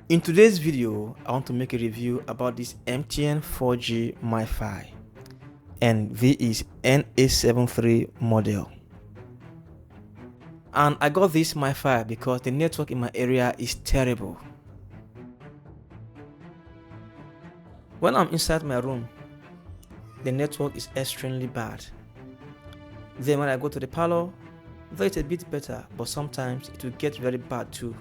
In today's video, I want to make a review about this MTN 4G MiFi, and this is N873 model. And I got this MiFi because the network in my area is terrible. When I'm inside my room, the network is extremely bad. Then when I go to the parlor, though it's a bit better, but sometimes it will get very bad too.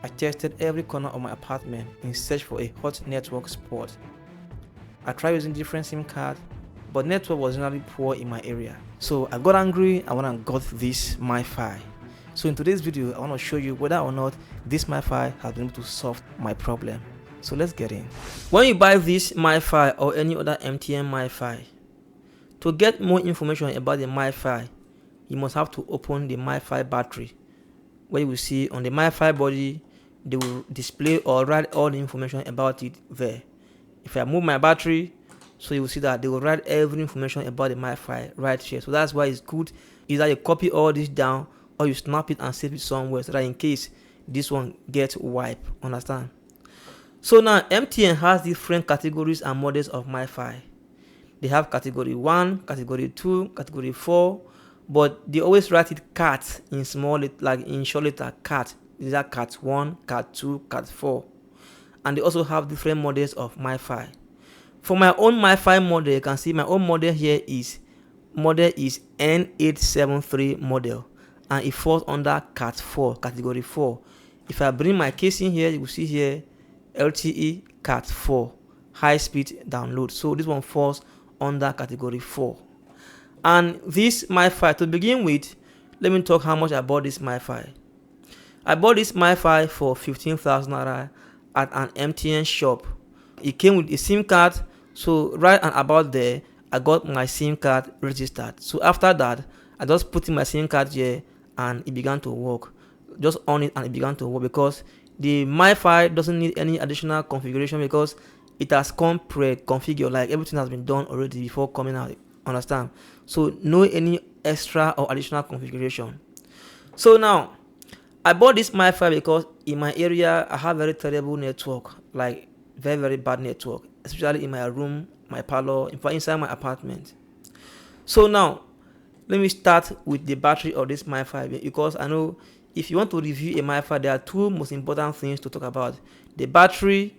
I tested every corner of my apartment in search for a hot network spot. I tried using different SIM cards, but network was generally poor in my area. So I got angry and went and got this MiFi. So in today's video, I want to show you whether or not this MiFi has been able to solve my problem. So let's get in. When you buy this MiFi or any other MTN MiFi, to get more information about the MiFi, you must have to open the MiFi battery. Where you will see on the MiFi body, they will display or write all the information about it there. If I move my battery, so you will see that they will write every information about the MiFi right here. So that's why it's good either you copy all this down or you snap it and save it somewhere so that in case this one gets wiped. Understand? So now MTN has different categories and models of MiFi. They have category 1, category 2, category 4, but they always write it CAT in small, like in short letter CAT. These are CAT 1, CAT 2, CAT 4. And they also have different models of MiFi. For my own MiFi model, you can see my own model here is N873 model, and it falls under CAT 4, category 4. If I bring my case in here, you will see here LTE CAT 4, high speed download. So this one falls under category 4. And this MiFi, to begin with, let me talk how much I bought this MiFi. I bought this MiFi for 15,000 naira at an MTN shop. It came with a SIM card, so right and about there, I got my SIM card registered. So after that, I just put in my SIM card here and it began to work. Just on it and it began to work because the MiFi doesn't need any additional configuration because it has come pre-configured, like everything has been done already before coming out. Understand? So no any extra or additional configuration. So now I bought this MiFi because in my area I have very terrible network, like very bad network, especially in my room, my parlor, inside my apartment. So now let me start with the battery of this MiFi, because I know if you want to review a MiFi, there are two most important things to talk about: the battery,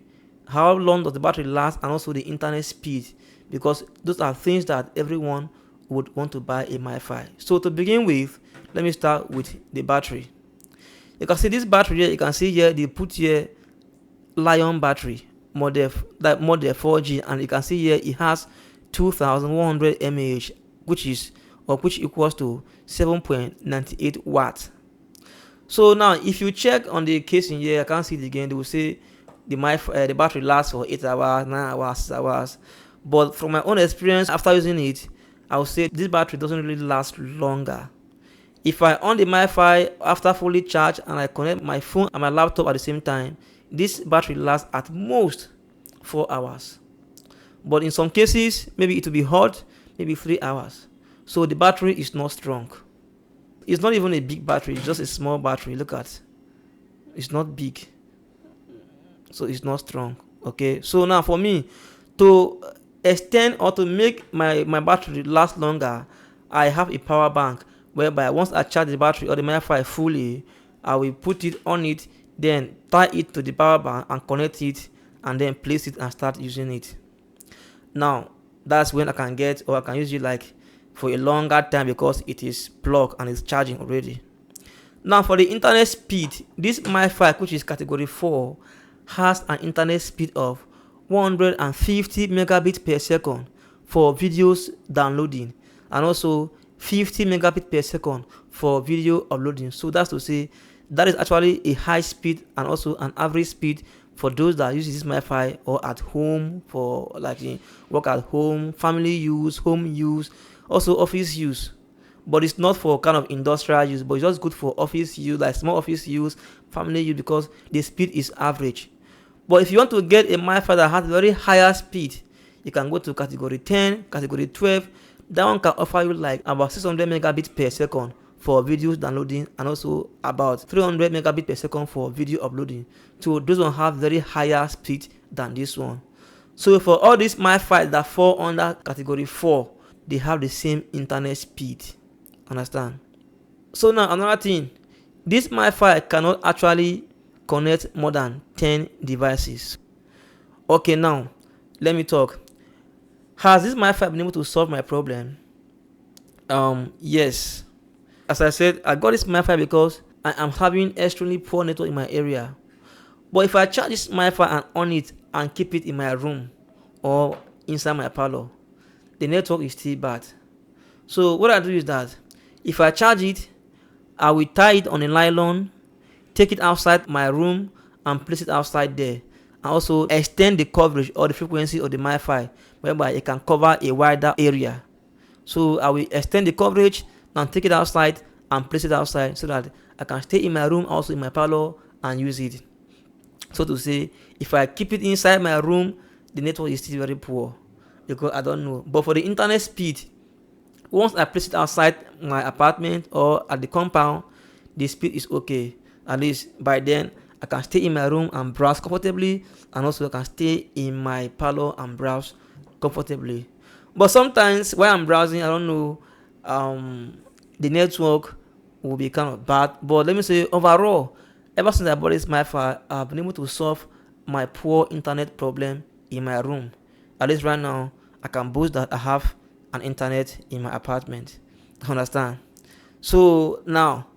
how long does the battery last, and also the internet speed, because those are things that everyone would want to buy a MiFi. So to begin with, let me start with the battery. You can see this battery here. You can see here they put here Lion battery model 4G, and you can see here it has 2100 mAh, which equals to 7.98 watts. So now if you check on the casing here, I can't see it again. They will say the battery lasts for 8 hours, 9 hours, 6 hours. But from my own experience after using it, I would say this battery doesn't really last longer. If I on the MiFi after fully charged and I connect my phone and my laptop at the same time, this battery lasts at most 4 hours. But in some cases, maybe it will be hot, maybe 3 hours. So the battery is not strong. It's not even a big battery, it's just a small battery. Look at, it's not big, so it's not strong. Okay, so now for me to extend or to make my battery last longer, I have a power bank whereby once I charge the battery or the MiFi fully, I will put it on it, then tie it to the power bank and connect it, and then place it and start using it. Now that's when I can use it like for a longer time because it is plugged and it's charging already. Now for the internet speed, this MiFi, which is category 4, has an internet speed of 150 megabits per second for videos downloading, and also 50 megabits per second for video uploading. So that's to say that is actually a high speed and also an average speed for those that use this MiFi or at home, for like work at home, family use, home use, also office use. But it's not for kind of industrial use, but it's just good for office use, like small office use, family use, because the speed is average. But if you want to get a MiFi that has very higher speed, you can go to category 10, category 12. That one can offer you like about 600 megabits per second for videos downloading, and also about 300 megabit per second for video uploading. So those one have very higher speed than this one. So for all these MiFi that fall under category 4, they have the same internet speed. Understand? So now another thing, this MiFi cannot actually connect more than 10 devices. Okay, now let me talk. Has this MiFi been able to solve my problem? Yes. As I said, I got this MiFi because I am having extremely poor network in my area. But if I charge this MiFi and on it and keep it in my room or inside my parlor, the network is still bad. So what I do is that if I charge it, I will tie it on a nylon, take it outside my room and place it outside there, and also extend the coverage or the frequency of the MiFi whereby it can cover a wider area. So I will extend the coverage and take it outside and place it outside so that I can stay in my room, also in my parlor, and use it. So to say, if I keep it inside my room, the network is still very poor because I don't know. But for the internet speed, once I place it outside my apartment or at the compound, the speed is okay. At least by then, I can stay in my room and browse comfortably, and also I can stay in my parlor and browse comfortably. But sometimes while I'm browsing, I don't know, the network will be kind of bad. But let me say, overall, ever since I bought this MiFi, I've been able to solve my poor internet problem in my room. At least right now, I can boast that I have an internet in my apartment. Understand? So now,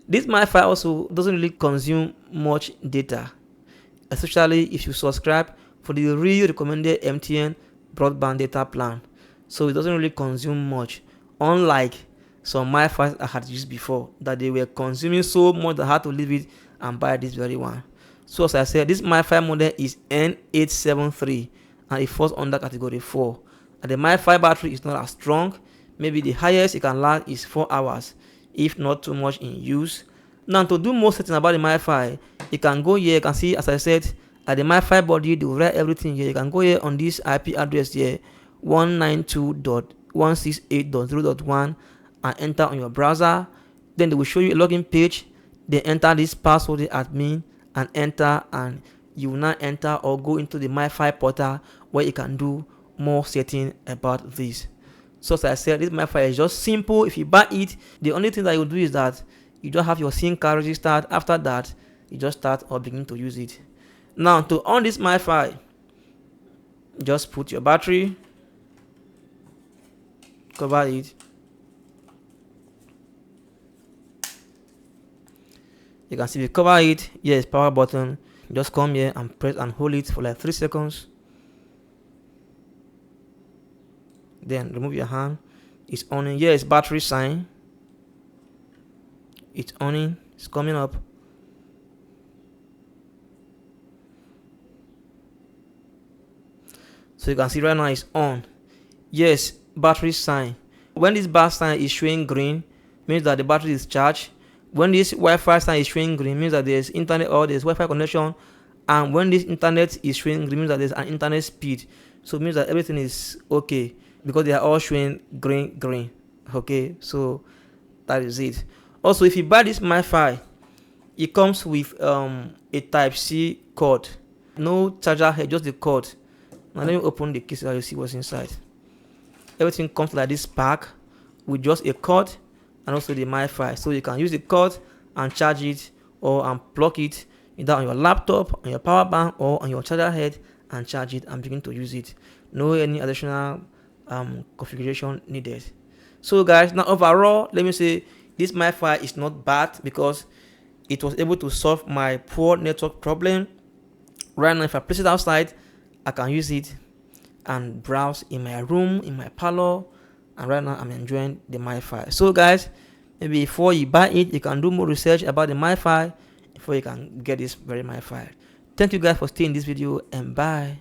this MiFi also doesn't really consume much data, especially if you subscribe for the really recommended MTN broadband data plan. So it doesn't really consume much, unlike some MiFi I had used before that they were consuming so much that I had to leave it and buy this very one. So as I said, this MiFi model is N873 and it falls under category 4. And the MiFi battery is not as strong. Maybe the highest it can last is 4 hours, if not too much in use. Now to do more setting about the MiFi, you can go here. You can see, as I said, at the MiFi body, they will write everything here. You can go here on this IP address here, 192.168.0.1, and enter on your browser. Then they will show you a login page. They enter this password, the admin, and enter, and you will now enter or go into the MiFi portal where you can do more setting about this. So as I said, this MiFi is just simple. If you buy it, the only thing that you do is that you just have your SIM card registered. After that, you just start or begin to use it. Now to on this MiFi, just put your battery, cover it. You can see we cover it. Yes, power button. Just come here and press and hold it for like 3 seconds. Then remove your hand. It's on. Yes, battery sign. It's on. It's coming up. So you can see right now it's on. Yes, battery sign. When this bar sign is showing green, means that the battery is charged. When this Wi-Fi sign is showing green, means that there's internet or there's Wi-Fi connection. And when this internet is showing green, means that there's an internet speed. So it means that everything is okay because they are all showing green. Okay, so that is it. Also, if you buy this MiFi, it comes with a Type-C cord. No charger head, just the cord. Now let me open the case so you see what's inside. Everything comes like this pack with just a cord and also the MiFi. So you can use the cord and charge it or unplug it either on your laptop, on your power bank, or on your charger head and charge it and begin to use it. No any additional configuration needed. So guys, now overall, let me say this MiFi is not bad because it was able to solve my poor network problem. Right now, if I place it outside, I can use it and browse in my room, in my parlor, and right now I'm enjoying the MiFi. So guys, maybe before you buy it, you can do more research about the MiFi before you can get this very MiFi. Thank you guys for staying in this video, and bye.